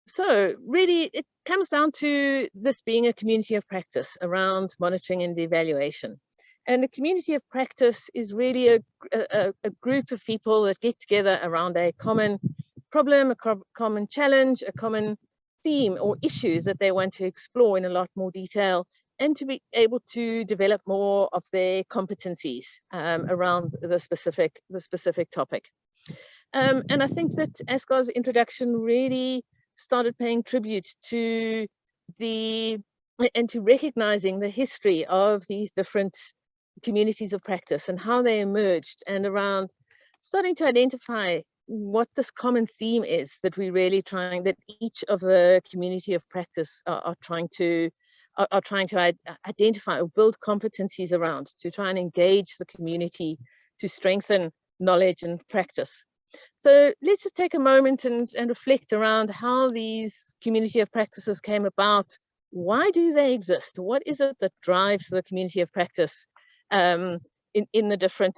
So really, it comes down to this being a community of practice around monitoring and evaluation. And a community of practice is really a group of people that get together around a common problem, a common challenge, a common theme or issue that they want to explore in a lot more detail, and to be able to develop more of their competencies around the specific topic. And I think that Asgar's introduction really started paying tribute to recognizing the history of these different communities of practice and how they emerged, and around starting to identify what this common theme is that we really that each of the community of practice are trying to identify or build competencies around, to try and engage the community to strengthen knowledge and practice. So let's just take a moment and reflect around how these community of practices came about. Why do they exist? What is it that drives the community of practice in the different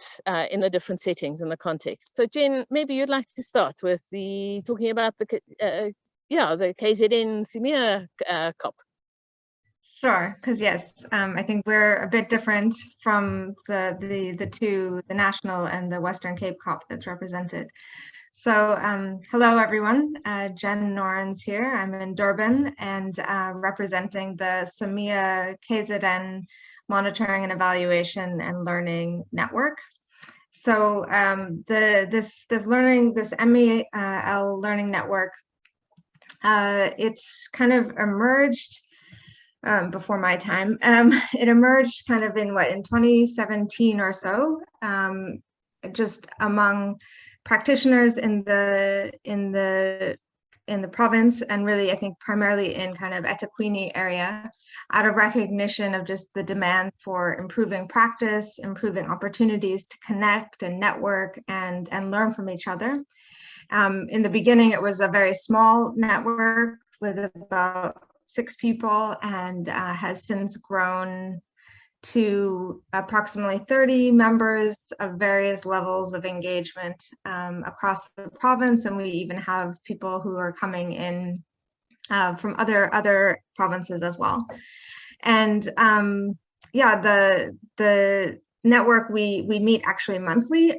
settings and the context? So Jen, maybe you'd like to start with talking about the KZN SAMEA CoP. Sure, because yes, I think we're a bit different from the national and the Western Cape CoP that's represented. So hello everyone, Jen Norins here. I'm in Durban and representing the SAMEA KZN Monitoring and Evaluation and Learning Network. So this MEL Learning Network, it's kind of emerged before my time. It emerged kind of in 2017 or so, just among practitioners in the province, and really I think primarily in kind of eThekwini area, out of recognition of just the demand for improving practice, improving opportunities to connect and network and learn from each other. In the beginning, it was a very small network with about 6 people, and has since grown to approximately 30 members of various levels of engagement across the province. And we even have people who are coming in from other provinces as well. And the network, we meet actually monthly.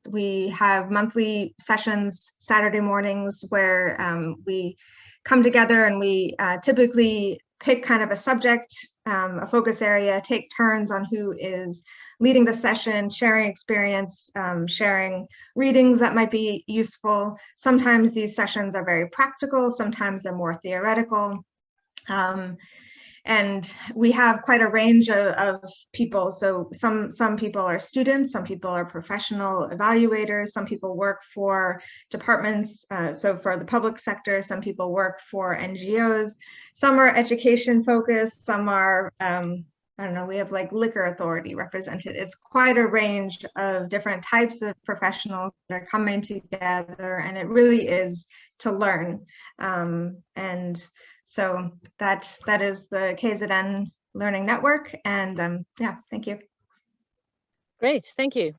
We have monthly sessions Saturday mornings where we come together, and we typically pick kind of a subject, a focus area, take turns on who is leading the session, sharing experience, sharing readings that might be useful. Sometimes these sessions are very practical, sometimes they're more theoretical. And we have quite a range of people. So some people are students, some people are professional evaluators, some people work for departments. So for the public sector, some people work for NGOs, some are education focused, some are, I don't know, we have like liquor authority represented. It's quite a range of different types of professionals that are coming together, and it really is to learn. And so that is the KZN Learning Network, and yeah, thank you. Great, thank you.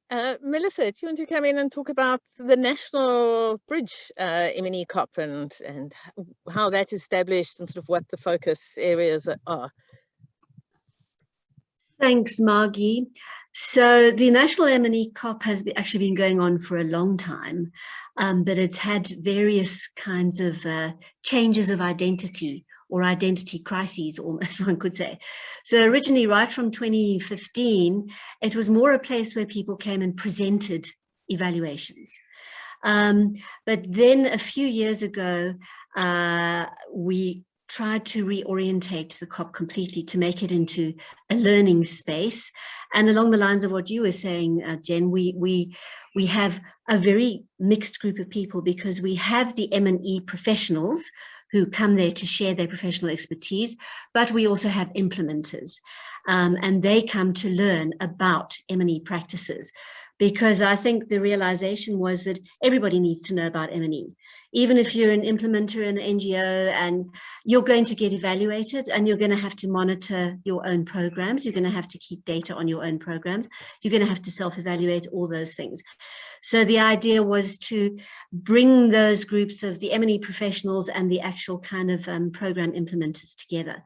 Melissa, do you want to come in and talk about the national BRIDGE M&E CoP and how that's established and sort of what the focus areas are? Thanks, Margie. So the National M&E CoP has actually been going on for a long time, but it's had various kinds of changes of identity, or identity crises, almost one could say. So originally, right from 2015, it was more a place where people came and presented evaluations. But then a few years ago, we tried to reorientate the CoP completely to make it into a learning space. And along the lines of what you were saying, Jen, we have a very mixed group of people, because we have the M&E professionals who come there to share their professional expertise, but we also have implementers, and they come to learn about M&E practices, because I think the realization was that everybody needs to know about M&E. Even if you're an implementer in an NGO, and you're going to get evaluated, and you're going to have to monitor your own programs, you're going to have to keep data on your own programs, you're going to have to self-evaluate, all those things. So the idea was to bring those groups of the M&E professionals and the actual kind of program implementers together.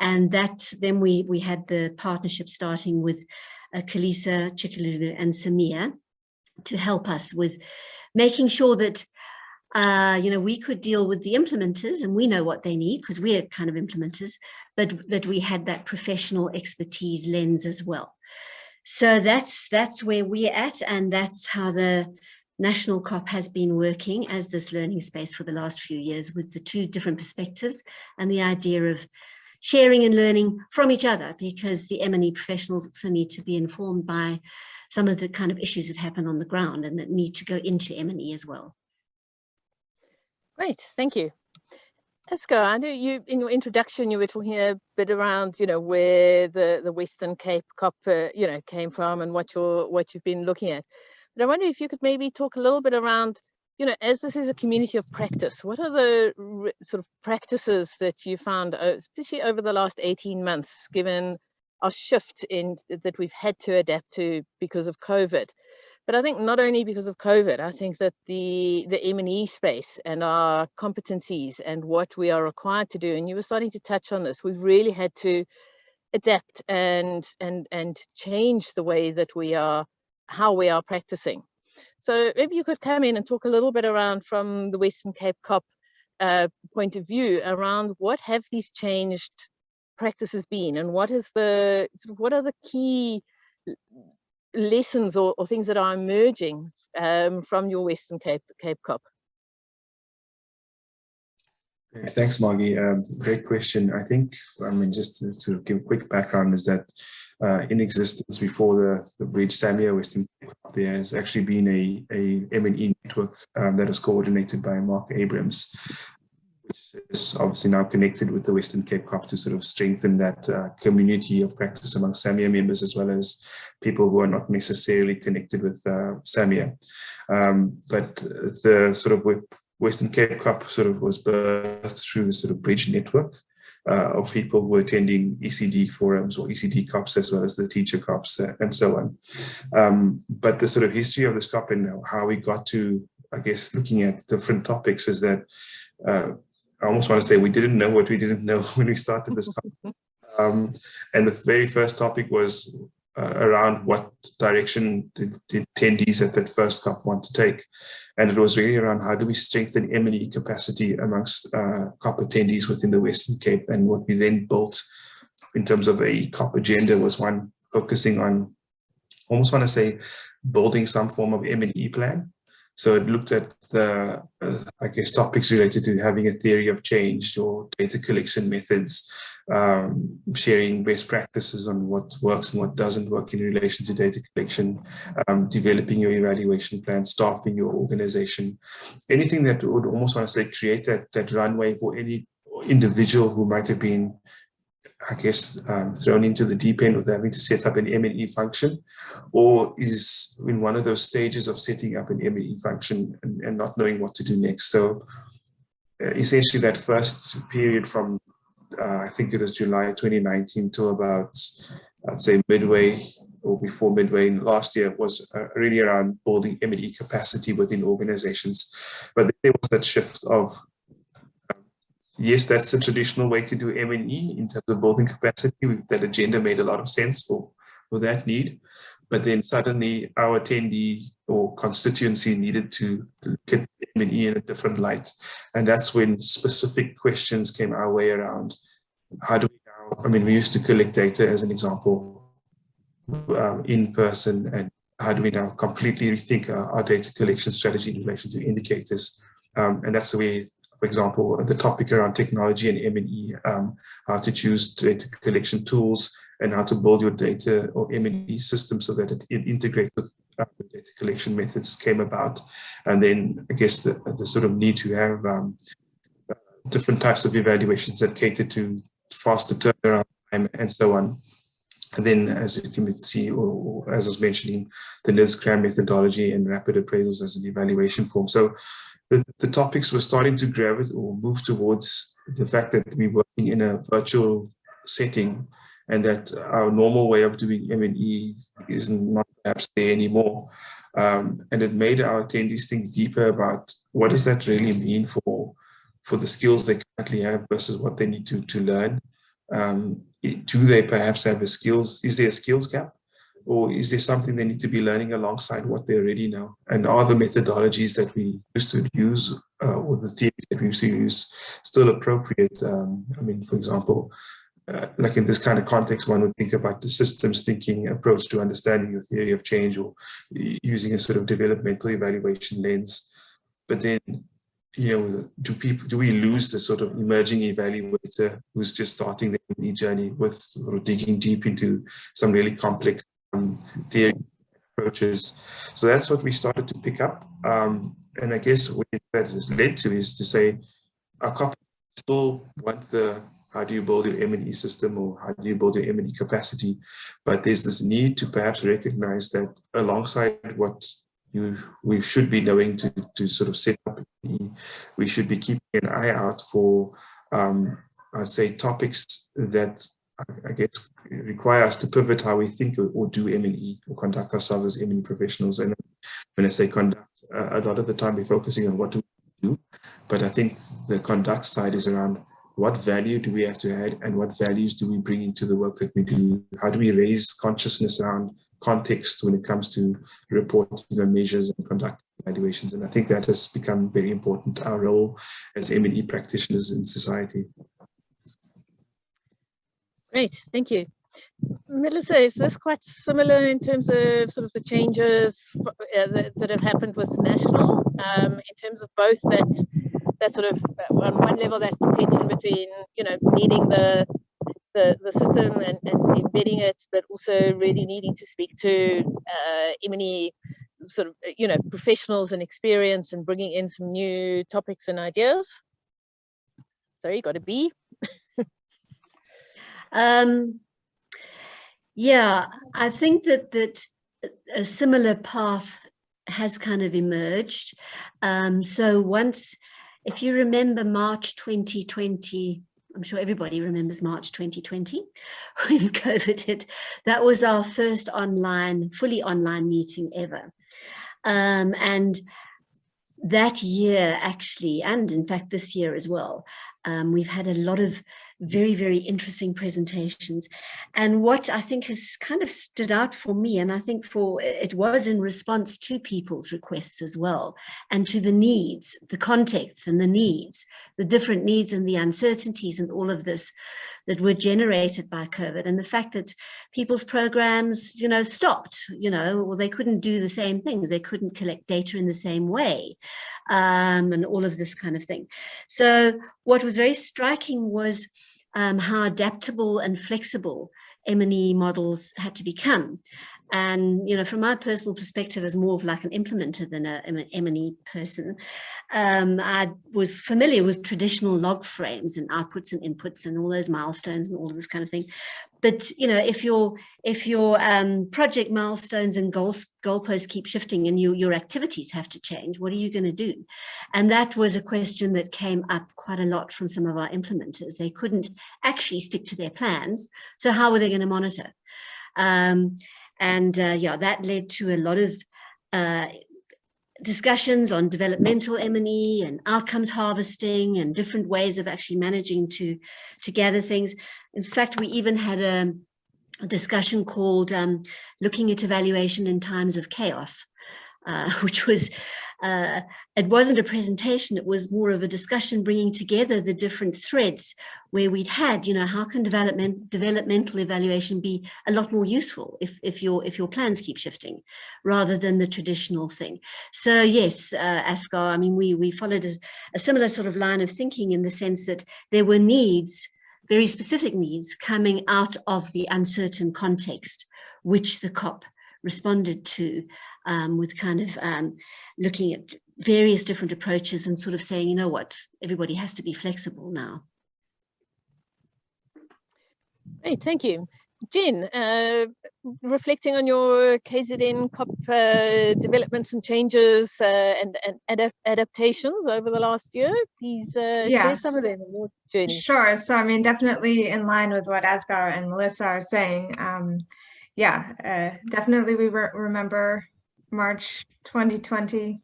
And that then we had the partnership starting with Kalisa, Chikalulu and SAMEA to help us with making sure that we could deal with the implementers, and we know what they need because we're kind of implementers, but that we had that professional expertise lens as well. So that's where we're at, and that's how the National CoP has been working as this learning space for the last few years, with the two different perspectives and the idea of sharing and learning from each other, because the M&E professionals also need to be informed by some of the kind of issues that happen on the ground and that need to go into M&E as well. Great, thank you. Asgar, I know you, in your introduction, you were talking a bit around, where the Western Cape CoP, came from and what you've been looking at. But I wonder if you could maybe talk a little bit around, as this is a community of practice, what are the sort of practices that you found, especially over the last 18 months, given our shift that we've had to adapt to because of COVID? But I think not only because of COVID, I think that the M&E space and our competencies and what we are required to do, and you were starting to touch on this, we've really had to adapt and change the way that how we are practicing. So maybe you could come in and talk a little bit around, from the Western Cape CoP point of view, around what have these changed practices been, and what are the key lessons or things that are emerging from your Western Cape CoP? Thanks, Margie. Great question. I think, just to give a quick background, is that in existence before the BRIDGE SAMEA Western Cape CoP, there has actually been a M&E network that is coordinated by Mark Abrams, which is obviously now connected with the Western Cape CoP to sort of strengthen that community of practice among SAMEA members, as well as people who are not necessarily connected with SAMEA. But the sort of Western Cape CoP sort of was birthed through the sort of BRIDGE network of people who were attending ECD forums or ECD CoPs, as well as the teacher CoPs and so on. But the sort of history of this CoP and how we got to, I guess, looking at different topics is that I almost want to say we didn't know what we didn't know when we started this CoP. And the very first topic was around what direction did attendees at that first CoP want to take. And it was really around how do we strengthen M&E capacity amongst CoP attendees within the Western Cape. And what we then built in terms of a CoP agenda was one focusing on, almost want to say, building some form of M&E plan. So it looked at the, I guess, topics related to having a theory of change or data collection methods, sharing best practices on what works and what doesn't work in relation to data collection, developing your evaluation plan, staffing your organization, anything that would almost want to say create that runway for any individual who might have been, I guess, thrown into the deep end with having to set up an M&E function, or is in one of those stages of setting up an M&E function and not knowing what to do next. So essentially that first period from, I think it was July 2019 till about, I'd say, midway or before midway last year was really around building M&E capacity within organizations. But there was that shift of, yes, that's the traditional way to do M&E in terms of building capacity. That agenda made a lot of sense for that need. But then suddenly our attendee or constituency needed to look at M&E in a different light. And that's when specific questions came our way around. How do we now, we used to collect data, as an example, in person, and how do we now completely rethink our data collection strategy in relation to indicators? And that's the way, for example, the topic around technology and M&E, how to choose data collection tools and how to build your data or M&E system so that it integrates with data collection methods came about. And then I guess the sort of need to have different types of evaluations that cater to faster turnaround time and so on. And then, as you can see, or as I was mentioning, the NIRS-CRAM methodology and rapid appraisals as an evaluation form. So the topics were starting to gravitate or move towards the fact that we're working in a virtual setting, and that our normal way of doing M&E is not perhaps there anymore. And it made our attendees think deeper about what does that really mean for the skills they currently have versus what they need to learn. Do they perhaps have is there a skills gap? Or is there something they need to be learning alongside what they already know? And are the methodologies that we used to use or the theories that we used to use still appropriate? I mean, for example, like in this kind of context, one would think about the systems thinking approach to understanding your theory of change, or using a sort of developmental evaluation lens. But then, you know, do we lose the sort of emerging evaluator who's just starting their M&E journey with or digging deep into some really complex theory approaches? So that's what we started to pick up. And I guess what that has led to is to say, our CoP still want the how do you build your M&E system, or how do you build your M&E capacity? But there's this need to perhaps recognize that alongside what we should be knowing to sort of set up, we should be keeping an eye out for, I'd say, topics that I guess require us to pivot how we think or do M&E, or conduct ourselves as M&E professionals. And when I say conduct, a lot of the time we're focusing on what to do, but I think the conduct side is around what value do we have to add, and what values do we bring into the work that we do? How do we raise consciousness around context when it comes to reporting on measures and conducting evaluations? And I think that has become very important, our role as M&E practitioners in society. Great, thank you. Melissa, is this quite similar in terms of sort of the changes that have happened with National, in terms of both that sort of, on one level, that tension between, you know, needing the system and embedding it, but also really needing to speak to M&E sort of, you know, professionals and experience, and bringing in some new topics and ideas? Sorry, got a B. Yeah, I think that a similar path has kind of emerged. So once, if you remember March 2020, I'm sure everybody remembers March 2020 when COVID hit. That was our first fully online meeting ever. And that year actually, and in fact this year as well, we've had a lot of very, very interesting presentations. And what I think has kind of stood out for me, and I think it was in response to people's requests as well, and to the needs, the contexts and the needs, the different needs and the uncertainties and all of this that were generated by COVID, and the fact that people's programs, you know, stopped, you know, or they couldn't do the same things, they couldn't collect data in the same way, and all of this kind of thing. So what was very striking was how adaptable and flexible M&E models had to become. And, you know, from my personal perspective as more of like an implementer than an M&E person, I was familiar with traditional log frames and outputs and inputs and all those milestones and all of this kind of thing. But, you know, if your project milestones and goalposts keep shifting and your activities have to change, what are you going to do? And that was a question that came up quite a lot from some of our implementers. They couldn't actually stick to their plans. So how were they going to monitor? Yeah, that led to a lot of discussions on developmental M&E and outcomes harvesting and different ways of actually managing to gather things. In fact, we even had a discussion called looking at evaluation in times of chaos, which was, it wasn't a presentation, it was more of a discussion bringing together the different threads where we'd had, you know, how can developmental evaluation be a lot more useful if your plans keep shifting rather than the traditional thing. So yes, Asgar, I mean, we followed a similar sort of line of thinking in the sense that there were needs, very specific needs coming out of the uncertain context, which the CoP responded to, with kind of looking at various different approaches and sort of saying, you know what, everybody has to be flexible now. Great, thank you. Jen, reflecting on your KZN COP developments and changes and adaptations over the last year, please share some of them in your journey. Sure. So, I mean, definitely in line with what Asgar and Melissa are saying. Definitely we remember March 2020.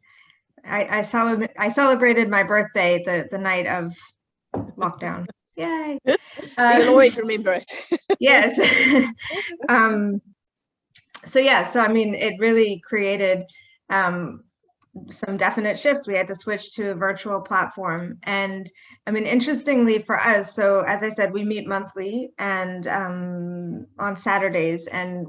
I celebrated my birthday the night of lockdown. Yay! So you'll always remember it. Yes. So I mean, it really created some definite shifts. We had to switch to a virtual platform, and I mean, interestingly for us, so as I said, we meet monthly and on Saturdays, and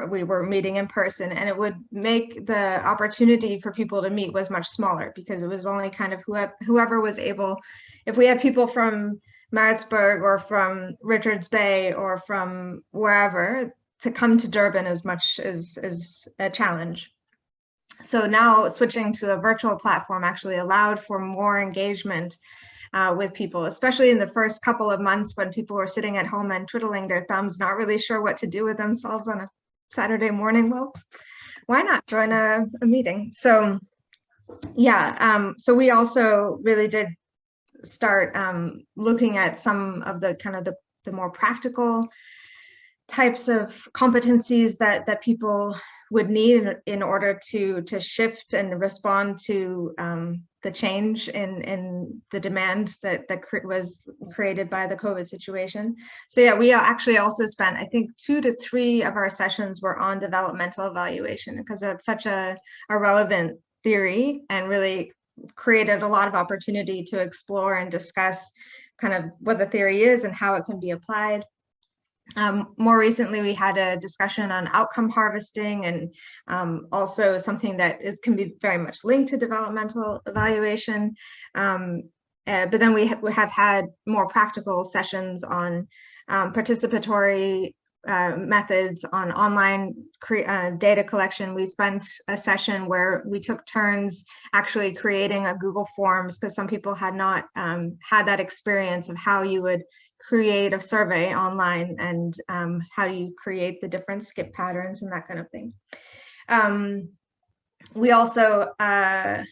we were meeting in person, and it would make the opportunity for people to meet was much smaller because it was only kind of whoever was able. If we had people from Maritzburg or from Richards Bay or from wherever, to come to Durban as much as a challenge. So now switching to a virtual platform actually allowed for more engagement with people, especially in the first couple of months when people were sitting at home and twiddling their thumbs, not really sure what to do with themselves on a Saturday morning. Well, why not join a meeting? So yeah, so we also really did start looking at some of the kind of the more practical types of competencies that people would need in order to shift and respond to the change in the demand that was created by the COVID situation. So yeah, we actually also spent, I think, 2 to 3 of our sessions were on developmental evaluation, because that's such a relevant theory and really created a lot of opportunity to explore and discuss kind of what the theory is and how it can be applied. More recently, we had a discussion on outcome harvesting, and also something that can be very much linked to developmental evaluation. But then we have had more practical sessions on participatory methods, on online data collection. We spent a session where we took turns actually creating a Google Forms, because some people had not had that experience of how you would create a survey online, and how do you create the different skip patterns and that kind of thing. We also, I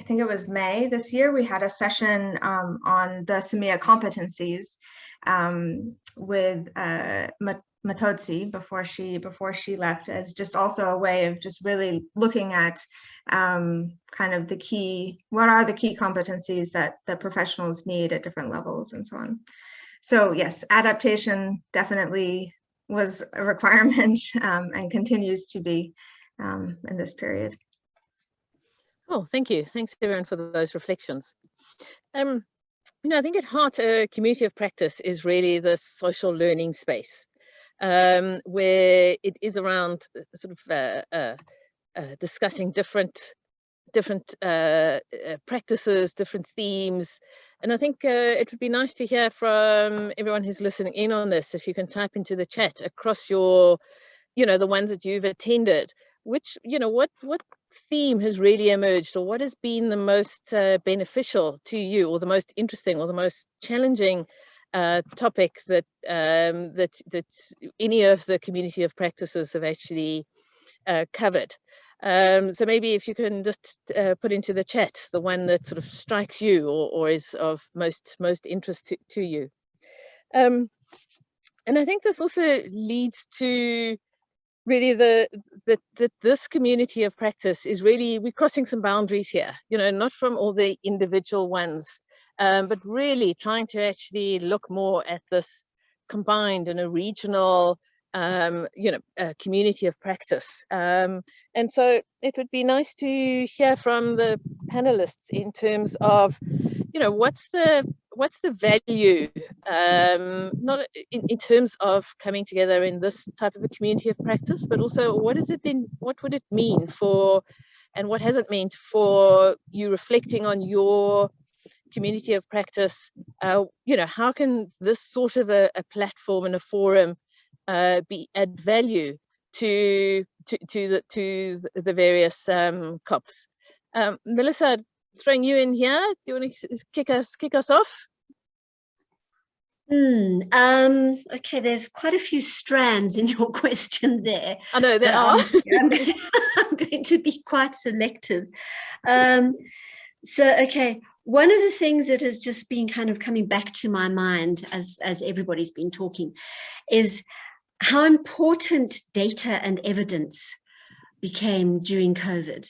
think it was May this year, we had a session on the SAMEA competencies with Matotsi before she left, as just also a way of just really looking at kind of what are the key competencies that the professionals need at different levels and so on. So yes, adaptation definitely was a requirement and continues to be in this period. Oh, thank you. Thanks everyone for those reflections. You know, I think at heart, a community of practice is really the social learning space, where it is around sort of discussing different practices, different themes. And I think it would be nice to hear from everyone who's listening in on this, if you can type into the chat across your, you know, the ones that you've attended, which, you know, what theme has really emerged, or what has been the most beneficial to you, or the most interesting, or the most challenging topic that that any of the community of practices have actually covered. So maybe if you can just put into the chat the one that sort of strikes you, or is of most interest to you. And I think this also leads to really that this community of practice is really, we're crossing some boundaries here, you know, not from all the individual ones, but really trying to actually look more at this combined in a regional you know, community of practice. And so it would be nice to hear from the panelists in terms of, you know, what's the value, not in terms of coming together in this type of a community of practice, but also what would it mean for, and what has it meant for you reflecting on your community of practice? You know, how can this sort of a platform and a forum add value to the various COPs? Melissa, throwing you in here, do you want to kick us off? Okay, there's quite a few strands in your question there. I know there are. I'm going to be quite selective. Okay, one of the things that has just been kind of coming back to my mind as everybody's been talking is how important data and evidence became during COVID.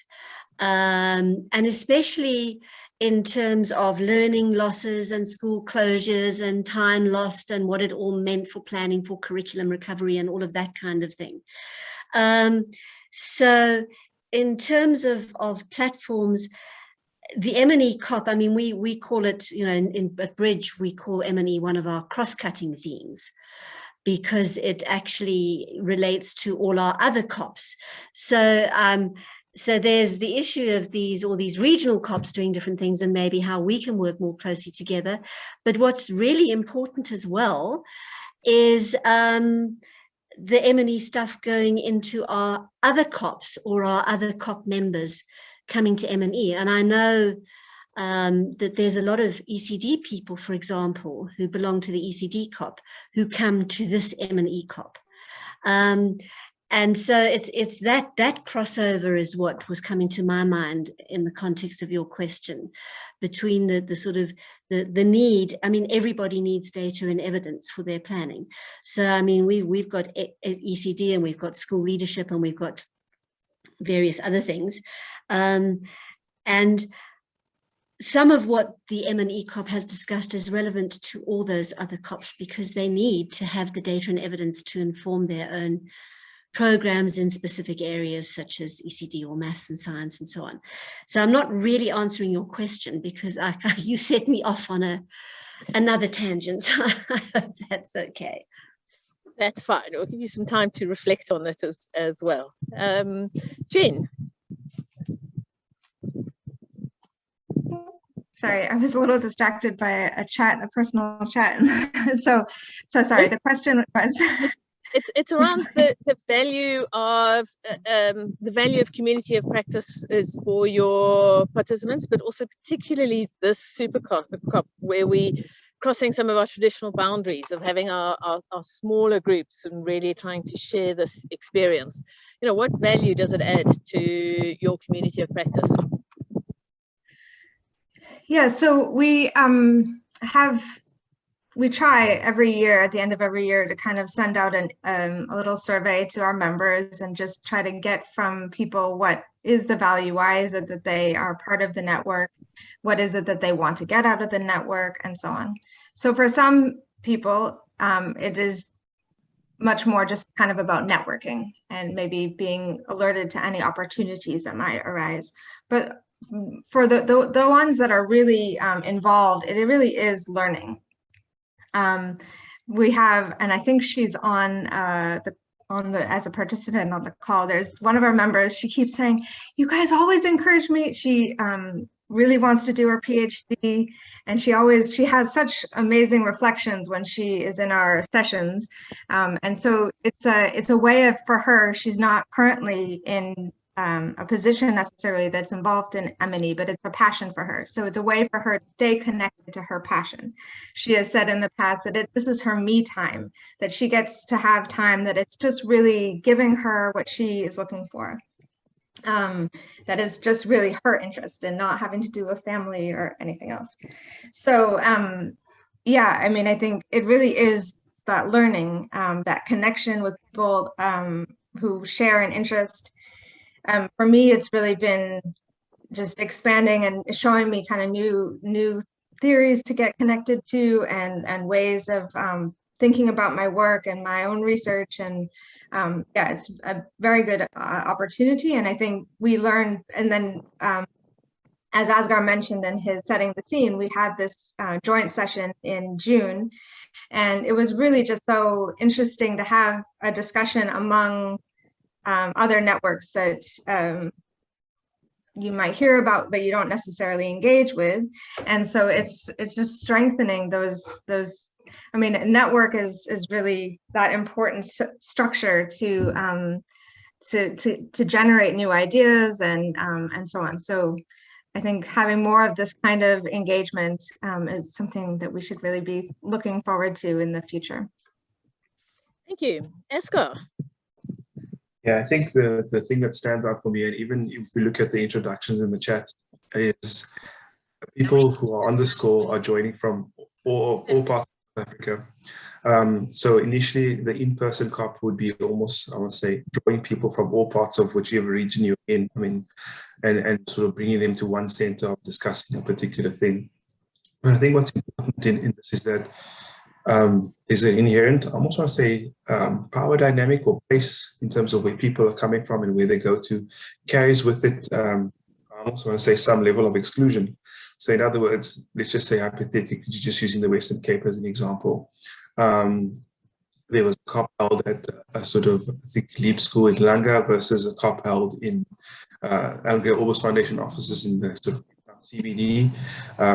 And especially in terms of learning losses and school closures and time lost and what it all meant for planning for curriculum recovery and all of that kind of thing. So in terms of platforms, the M&E CoP, I mean, we call it, you know, at Bridge, we call M&E one of our cross-cutting themes, because it actually relates to all our other CoPs. So there's the issue of all these regional CoPs doing different things and maybe how we can work more closely together. But what's really important as well is the M&E stuff going into our other CoPs or our other CoP members coming to M&E. And I know that there's a lot of ECD people, for example, who belong to the ECD CoP, who come to this M&E CoP. And so it's that crossover is what was coming to my mind in the context of your question, between the sort of the need. I mean, everybody needs data and evidence for their planning. So I mean, we've got ECD and we've got school leadership and we've got various other things, and some of what the M&E CoP has discussed is relevant to all those other CoPs, because they need to have the data and evidence to inform their own programs in specific areas such as ECD or maths and science and so on. So I'm not really answering your question because you set me off on another tangent. So I hope that's okay. That's fine. We'll give you some time to reflect on it as well. Jen. Sorry, I was a little distracted by a personal chat. so sorry, the question was... It's around the value of community of practice is for your participants, but also particularly this super CoP where we crossing some of our traditional boundaries of having our smaller groups and really trying to share this experience. You know, what value does it add to your community of practice? Yeah, so we try every year, at the end of every year, to kind of send out a little survey to our members and just try to get from people what is the value, why is it that they are part of the network, what is it that they want to get out of the network, and so on. So for some people, it is much more just kind of about networking and maybe being alerted to any opportunities that might arise. But for the ones that are really involved, it really is learning. We have, and I think she's on as a participant on the call. There's one of our members. She keeps saying, "You guys always encourage me." She really wants to do her PhD, and she has such amazing reflections when she is in our sessions. And so it's a way for her. She's not currently in a position necessarily that's involved in M&E, but it's a passion for her. So it's a way for her to stay connected to her passion. She has said in the past that this is her me time, that she gets to have time, that it's just really giving her what she is looking for. That is just really her interest and not having to do with family or anything else. So yeah, I mean, I think it really is that learning, that connection with people who share an interest. For me, it's really been just expanding and showing me kind of new theories to get connected to and ways of thinking about my work and my own research. And yeah, it's a very good opportunity. And I think we learn, and then as Asgar mentioned in his setting the scene, we had this joint session in June, and it was really just so interesting to have a discussion among other networks that you might hear about, but you don't necessarily engage with. And so it's just strengthening those. I mean, a network is really that important structure to generate new ideas and so on. So I think having more of this kind of engagement is something that we should really be looking forward to in the future. Thank you. Asgar. Yeah, I think the thing that stands out for me, and even if we look at the introductions in the chat, is people who are on this call are joining from all parts of Africa. So initially, the in-person CoP would be almost, I would say, drawing people from all parts of whichever region you're in, I mean, and sort of bringing them to one center of discussing a particular thing. But I think what's important in this is that there's an inherent, I almost want to say, power dynamic or place in terms of where people are coming from and where they go to, carries with it, I almost want to say, some level of exclusion. So in other words, let's just say hypothetically, just using the Western Cape as an example, there was a CoP held at a sort of, I think, Leap School in Langa versus a CoP held in Anglia Orbis Foundation offices in the sort of CBD.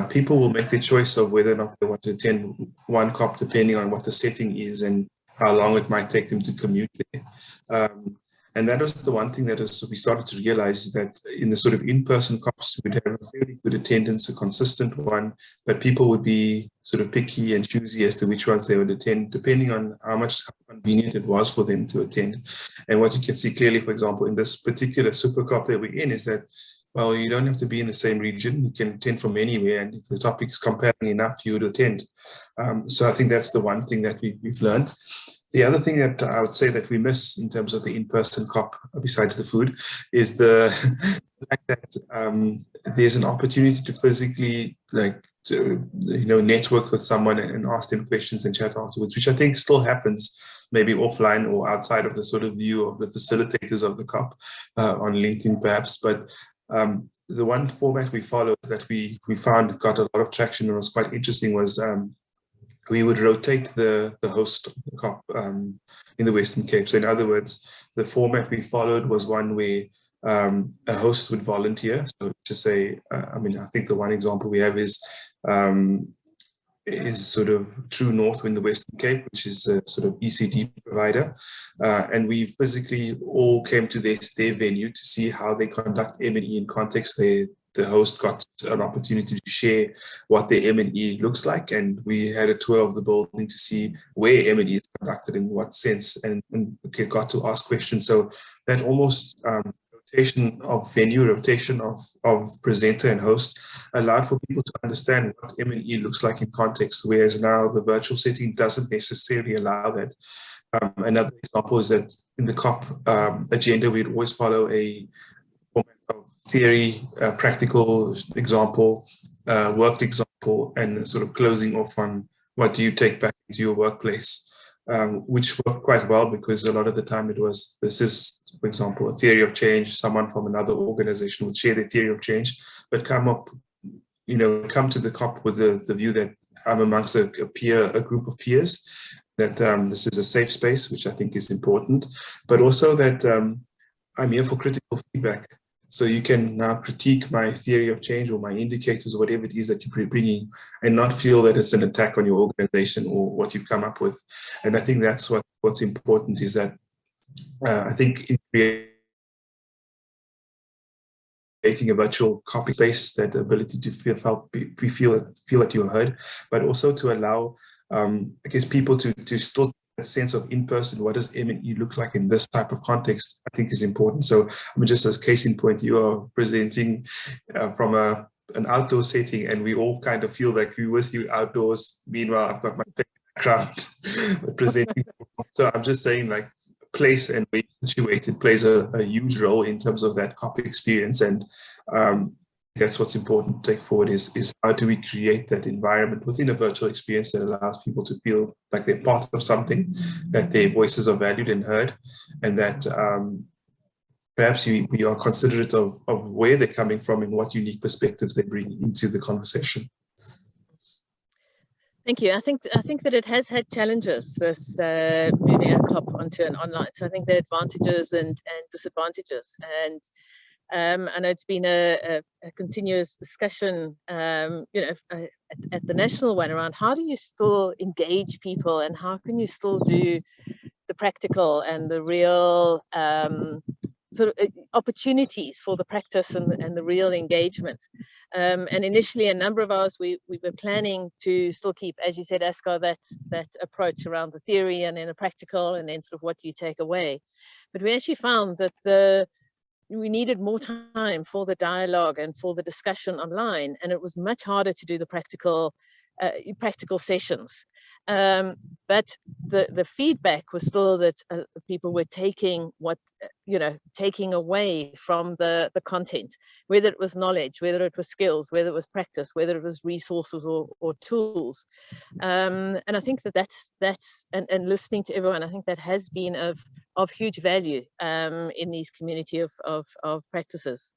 People will make the choice of whether or not they want to attend one CoP depending on what the setting is and how long it might take them to commute there. And that was the one thing that we started to realize, that in the sort of in-person CoPs, we'd have a fairly good attendance, a consistent one, but people would be sort of picky and choosy as to which ones they would attend, depending on how convenient it was for them to attend. And what you can see clearly, for example, in this particular super CoP that we're in, is that, well, you don't have to be in the same region. You can attend from anywhere, and if the topic is compelling enough, you would attend. So I think that's the one thing that we've learned. The other thing that I would say that we miss in terms of the in-person CoP, besides the food, is the fact that there's an opportunity to physically, network with someone and ask them questions and chat afterwards, which I think still happens maybe offline or outside of the sort of view of the facilitators of the CoP on LinkedIn perhaps. But the one format we followed that we found got a lot of traction and was quite interesting was we would rotate the host of the CoP in the Western Cape. So in other words, the format we followed was one where a host would volunteer. So to say, I think the one example we have is sort of True North in the Western Cape, which is a sort of ECD provider. And we physically all came to their venue to see how they conduct M&E in context. The host got an opportunity to share what their M&E looks like, and we had a tour of the building to see where M&E is conducted, in what sense, and got to ask questions. So that almost rotation of venue, rotation of presenter and host allowed for people to understand what M&E looks like in context, whereas now the virtual setting doesn't necessarily allow that. Another example is that in the CoP agenda, we'd always follow a format of theory, practical example, worked example, and sort of closing off on what do you take back into your workplace, which worked quite well because a lot of the time this is, for example, a theory of change. Someone from another organization would share their theory of change, but come to the CoP with the view that I'm amongst a group of peers, that this is a safe space, which I think is important, but also that I'm here for critical feedback. So you can now critique my theory of change or my indicators or whatever it is that you're bringing, and not feel that it's an attack on your organization or what you've come up with. And I think that's what's important, is that I think in creating a virtual CoP space, that ability to feel that you're heard, but also to allow, people to still a sense of in-person, what does M&E look like in this type of context, I think is important. So just as case in point, you are presenting from an outdoor setting, and we all kind of feel like we're with you outdoors. Meanwhile, I've got my background presenting. So I'm just saying, like, place and where you're situated plays a huge role in terms of that CoP experience. And that's what's important to take forward, is how do we create that environment within a virtual experience that allows people to feel like they're part of something, that their voices are valued and heard, and that perhaps we are considerate of where they're coming from and what unique perspectives they bring into the conversation. Thank you. I think that it has had challenges, this moving a CoP onto an online. So I think there are advantages and disadvantages. And I know it's been a continuous discussion, at the national one, around how do you still engage people, and how can you still do the practical and the real sort of opportunities for the practice and the real engagement. And initially, a number of us, we were planning to still keep, as you said, Asgar, that approach around the theory and then the practical, and then sort of what do you take away. But we actually found that we needed more time for the dialogue and for the discussion online, and it was much harder to do the practical sessions. But the feedback was still that people were taking taking away from the content, whether it was knowledge, whether it was skills, whether it was practice, whether it was resources or tools. And I think that's and listening to everyone, I think that has been of huge value in these community of practices.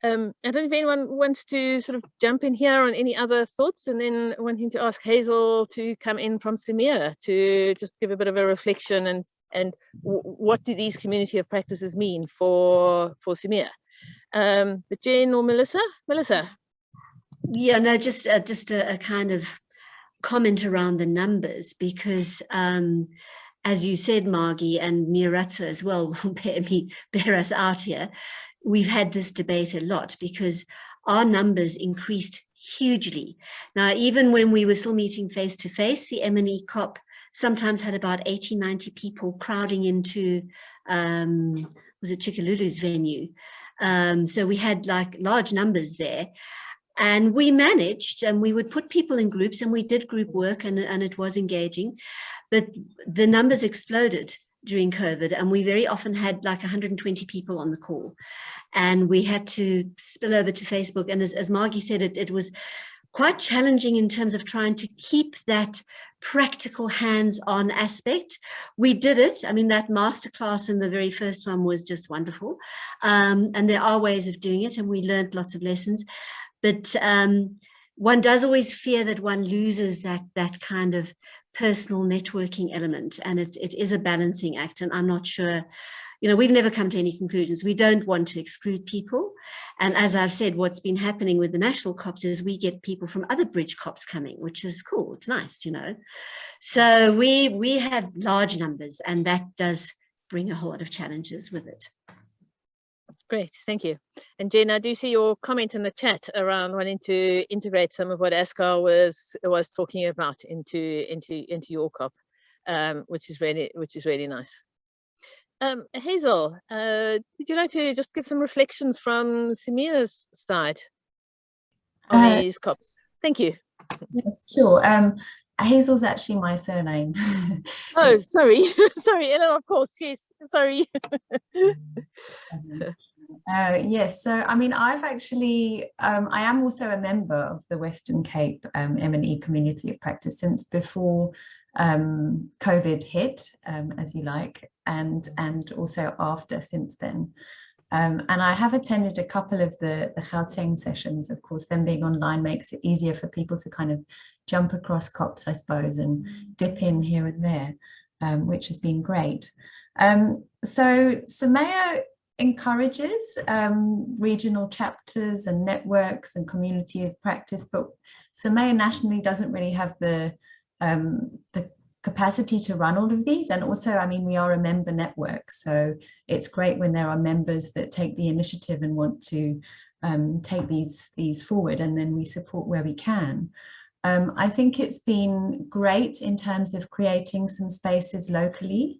I don't know if anyone wants to sort of jump in here on any other thoughts, and then wanting to ask Hazel to come in from SAMEA to just give a bit of a reflection and what do these community of practices mean for SAMEA. But Jen or Melissa? Melissa? Yeah, no, just a kind of comment around the numbers, because as you said, Margie, and Nirata as well will bear us out here. We've had this debate a lot because our numbers increased hugely. Now, even when we were still meeting face to face, the M&E CoP sometimes had about 80, 90 people crowding into, was it Chikalulu's venue? So we had like large numbers there. And we managed, and we would put people in groups, and we did group work, and it was engaging. But the numbers exploded during COVID, and we very often had like 120 people on the call, and we had to spill over to Facebook. And as Margie said, it was quite challenging in terms of trying to keep that practical hands-on aspect. We did it. I mean, that masterclass in the very first one was just wonderful. And there are ways of doing it, and we learned lots of lessons. But one does always fear that one loses that kind of personal networking element, and it is a balancing act. And I'm not sure, we've never come to any conclusions. We don't want to exclude people. And as I've said, what's been happening with the national CoPs is we get people from other BRIDGE CoPs coming, which is cool. It's nice, So we have large numbers, and that does bring a whole lot of challenges with it. Great, thank you. And Jen, I do see your comment in the chat around wanting to integrate some of what Asgar was talking about into your CoP, which is really nice. Hazel, would you like to just give some reflections from SAMEA's side on these CoPs? Thank you. Yes, sure. Hazel's actually my surname. Oh, sorry. Sorry, Ellen, of course, yes, sorry. Yes, so I mean, I've actually, I am also a member of the Western Cape M&E Community of Practice since before COVID hit, as you like, and also after since then. And I have attended a couple of the Gauteng sessions. Of course, them being online makes it easier for people to kind of jump across CoPs, I suppose, and dip in here and there, which has been great. So SAMEA encourages regional chapters and networks and community of practice, but SAMEA nationally doesn't really have the capacity to run all of these. And also, I mean, we are a member network, so it's great when there are members that take the initiative and want to take these forward, and then we support where we can. I think it's been great in terms of creating some spaces locally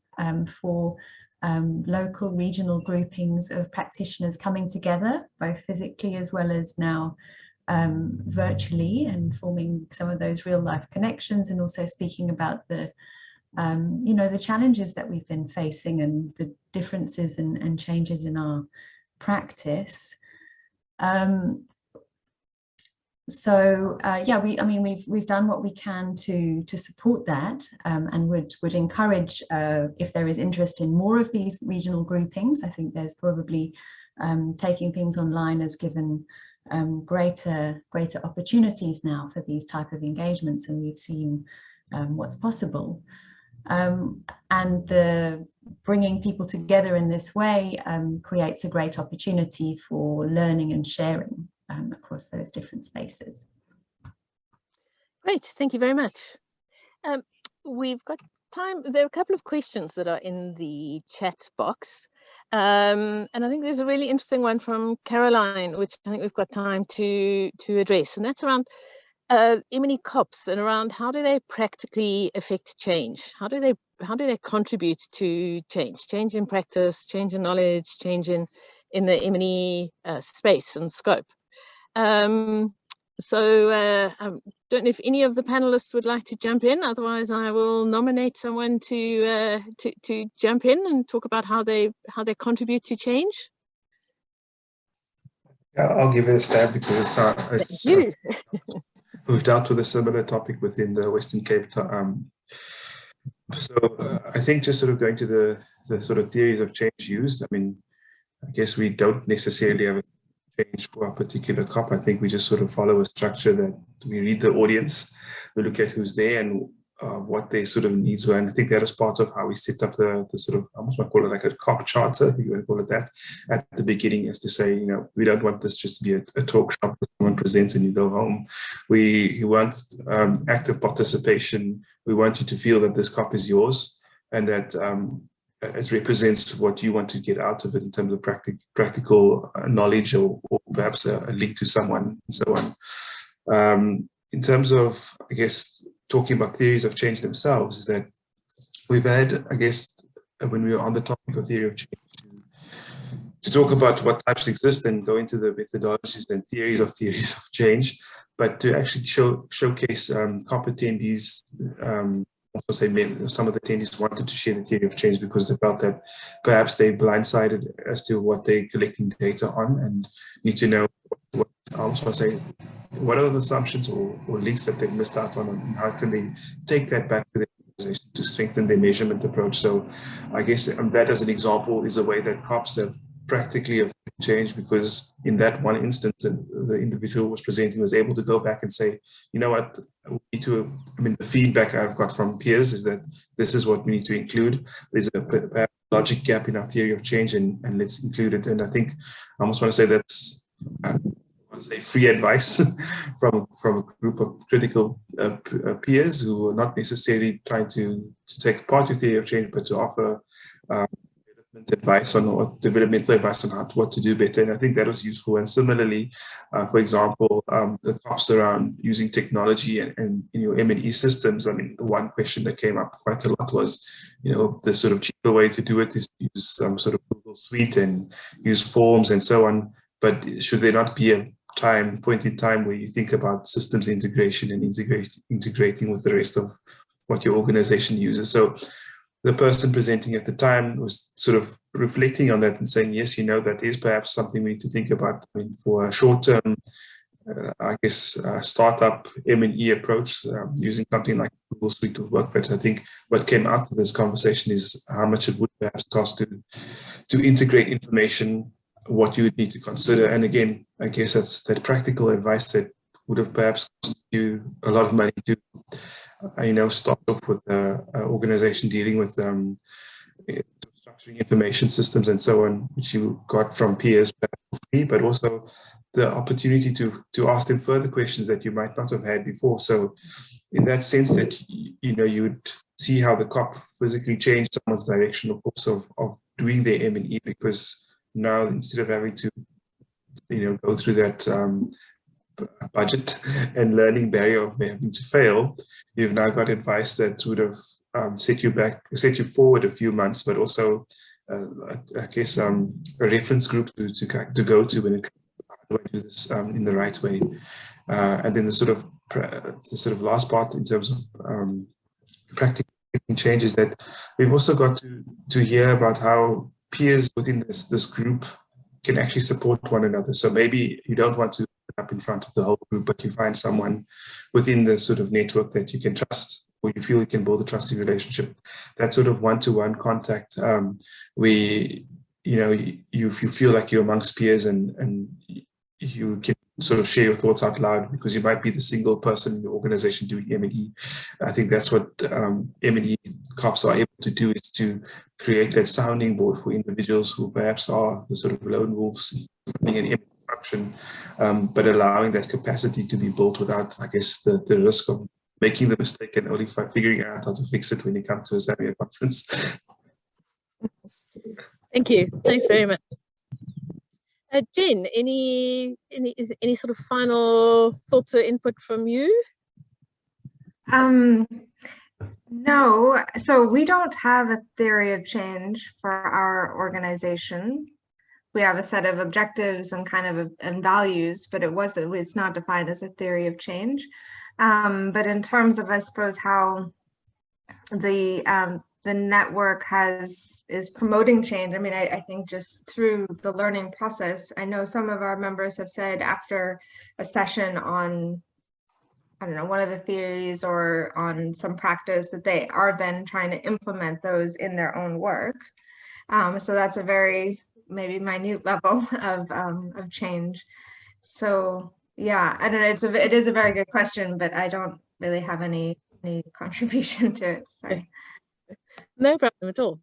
for local regional groupings of practitioners coming together, both physically as well as now virtually, and forming some of those real life connections, and also speaking about the the challenges that we've been facing and the differences and changes in our practice. So yeah, we've done what we can to support that, and would encourage, if there is interest in more of these regional groupings. I think there's probably taking things online has given greater opportunities now for these type of engagements, and we've seen what's possible. And the bringing people together in this way creates a great opportunity for learning and sharing across those different spaces. Great, thank you very much. We've got time. There are a couple of questions that are in the chat box. And I think there's a really interesting one from Caroline, which I think we've got time to address, and that's around M&E CoPs and around how do they practically affect change? How do they contribute to change in practice, change in knowledge, change in the M&E space and scope? So I don't know if any of the panelists would like to jump in. Otherwise, I will nominate someone to jump in and talk about how they contribute to change. Yeah, I'll give it a stab because we've dealt with a similar topic within the Western Cape. I think just sort of going to the sort of theories of change used. I mean, I guess we don't necessarily have a change for a particular CoP. I think we just sort of follow a structure that we read the audience, we look at who's there and what their sort of needs were. And I think that is part of how we set up the sort of, I almost want to call it like a CoP charter, if you want to call it that, at the beginning, is to say, you know, we don't want this just to be a talk shop where someone presents and you go home. We want active participation. We want you to feel that this CoP is yours and that it represents what you want to get out of it in terms of practical knowledge or perhaps a link to someone and so on. In terms of, I guess, talking about theories of change themselves, is that we've had, I guess, when we were on the topic of theory of change, to talk about what types exist and go into the methodologies and theories of change, but to actually showcase CoP attendees. Also say some of the attendees wanted to share the theory of change because they felt that perhaps they blindsided as to what they're collecting data on and need to know what I also want to say, what are the assumptions or links that they've missed out on, and how can they take that back to their organization to strengthen their measurement approach. So I guess that as an example is a way that CoPs have practically changed, because in that one instance, the individual was presenting was able to go back and say, you know what, we need to, I mean, the feedback I've got from peers is that this is what we need to include. There's a logic gap in our theory of change, and let's include it. And I think I almost want to say that's free advice from a group of critical peers who are not necessarily trying to take part of theory of change, but to offer developmental advice on what to do better. And I think that was useful. And similarly, for example, the CoPs around using technology and in your M&E systems. I mean, the one question that came up quite a lot was, you know, the sort of cheaper way to do it is to use some sort of Google Suite and use forms and so on. But should there not be a point in time where you think about systems integration and integrating with the rest of what your organization uses? So the person presenting at the time was sort of reflecting on that and saying, yes, you know, that is perhaps something we need to think about. I mean, for a short-term, I guess, startup M&E approach, using something like Google Suite would work. But I think what came out of this conversation is how much it would perhaps cost to integrate information, what you would need to consider. And again, I guess that's that practical advice that would have perhaps cost you a lot of money to start off with an organization dealing with structuring information systems and so on, which you got from peers for free, but also the opportunity to ask them further questions that you might not have had before. So in that sense that, you know, you would see how the CoP physically changed someone's direction, of course, of doing their M&E, because now instead of having to, you know, go through that budget and learning barrier of having to fail, you've now got advice that would have set you forward a few months, but also I guess a reference group to go to when it comes to do this in the right way. And then the sort of last part in terms of practical changes, that we've also got to hear about how peers within this group can actually support one another. So maybe you don't want to up in front of the whole group, but you find someone within the sort of network that you can trust, or you feel you can build a trusting relationship. That sort of one-to-one contact, where, you know, you feel like you're amongst peers and you can sort of share your thoughts out loud, because you might be the single person in the organization doing M&E. I think that's what M&E CoPs are able to do, is to create that sounding board for individuals who perhaps are the sort of lone wolves running an M&E function, but allowing that capacity to be built without, I guess, the risk of making the mistake and only figuring out how to fix it when you come to a SAMEA conference. Thank you. Thanks very much. Jen, any sort of final thoughts or input from you? No, so we don't have a theory of change for our organization. We have a set of objectives and kind of and values, but it's not defined as a theory of change. But in terms of, I suppose, how the network is promoting change. I mean, I think just through the learning process, I know some of our members have said after a session on, I don't know, one of the theories or on some practice that they are then trying to implement those in their own work. So that's a very maybe minute level of change. So yeah, I don't know. It is a very good question, but I don't really have any contribution to it. Sorry. No problem at all.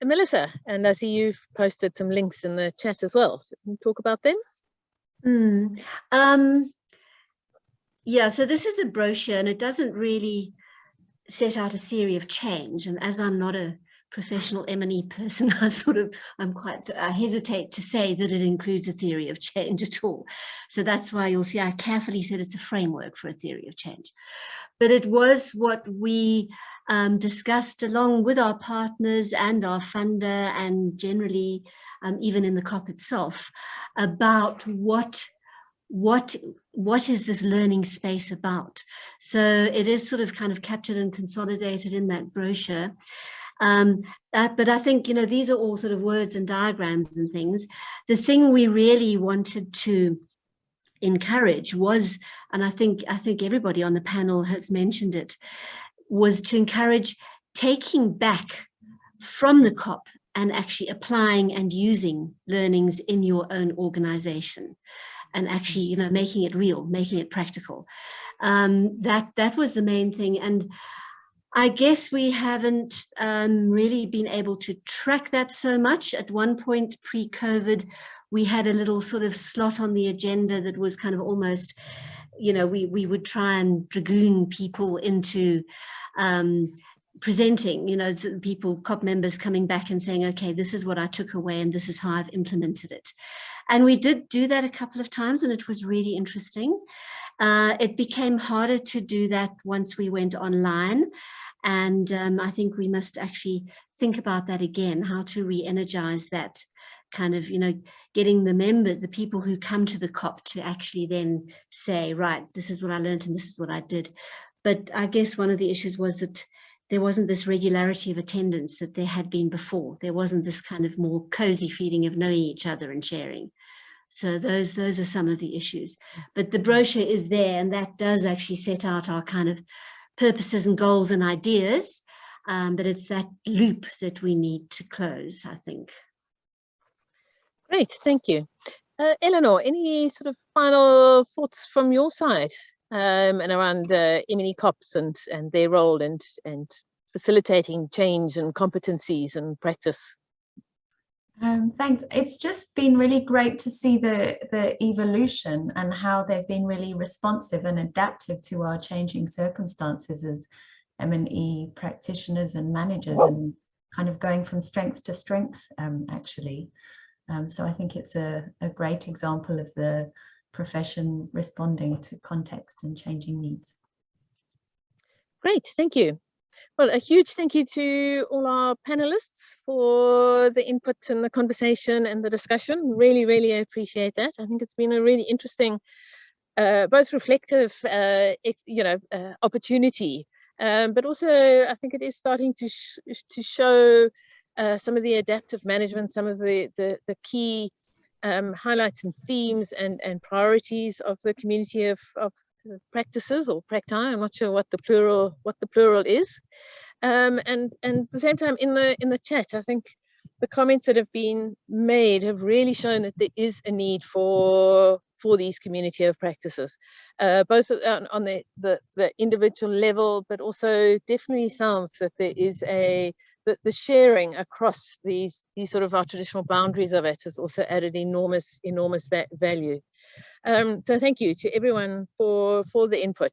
And Melissa, and I see you've posted some links in the chat as well. So can you talk about them? Yeah, so this is a brochure and it doesn't really set out a theory of change. And as I'm not a professional M&E person, I hesitate to say that it includes a theory of change at all. So that's why you'll see I carefully said it's a framework for a theory of change. But it was what we discussed along with our partners and our funder and generally even in the CoP itself about what is this learning space about. So it is sort of kind of captured and consolidated in that brochure. But I think, these are all sort of words and diagrams and things. The thing we really wanted to encourage was, and I think everybody on the panel has mentioned it, was to encourage taking back from the CoP and actually applying and using learnings in your own organization and actually, making it real, making it practical. That was the main thing. And I guess we haven't really been able to track that so much. At one point pre-COVID, we had a little sort of slot on the agenda that was kind of almost, we would try and dragoon people into presenting, people, CoP members coming back and saying, okay, this is what I took away and this is how I've implemented it. And we did do that a couple of times and it was really interesting. It became harder to do that once we went online. And I think we must actually think about that again, how to re-energize that kind of, getting the members, the people who come to the CoP to actually then say, right, this is what I learned and this is what I did. But I guess one of the issues was that there wasn't this regularity of attendance that there had been before. There wasn't this kind of more cozy feeling of knowing each other and sharing. So those are some of the issues. But the brochure is there and that does actually set out our kind of purposes and goals and ideas. But it's that loop that we need to close, I think. Great, thank you. Eleanor, any sort of final thoughts from your side and around M&E CoPs and their role and facilitating change and competencies and practice? Thanks. It's just been really great to see the evolution and how they've been really responsive and adaptive to our changing circumstances as M&E practitioners and managers and kind of going from strength to strength, actually. So I think it's a great example of the profession responding to context and changing needs. Great, thank you. Well, a huge thank you to all our panelists for the input and the conversation and the discussion. Really, really appreciate that. I think it's been a really interesting, both reflective, opportunity, but also I think it is starting to show some of the adaptive management, some of the key highlights and themes and priorities of the community of practices or practi. I'm not sure what the plural is. And at the same time in the chat, I think the comments that have been made have really shown that there is a need for these community of practices, both on the individual level, but also definitely sounds that there is the sharing across these sort of our traditional boundaries of it has also added enormous value. So thank you to everyone for the input.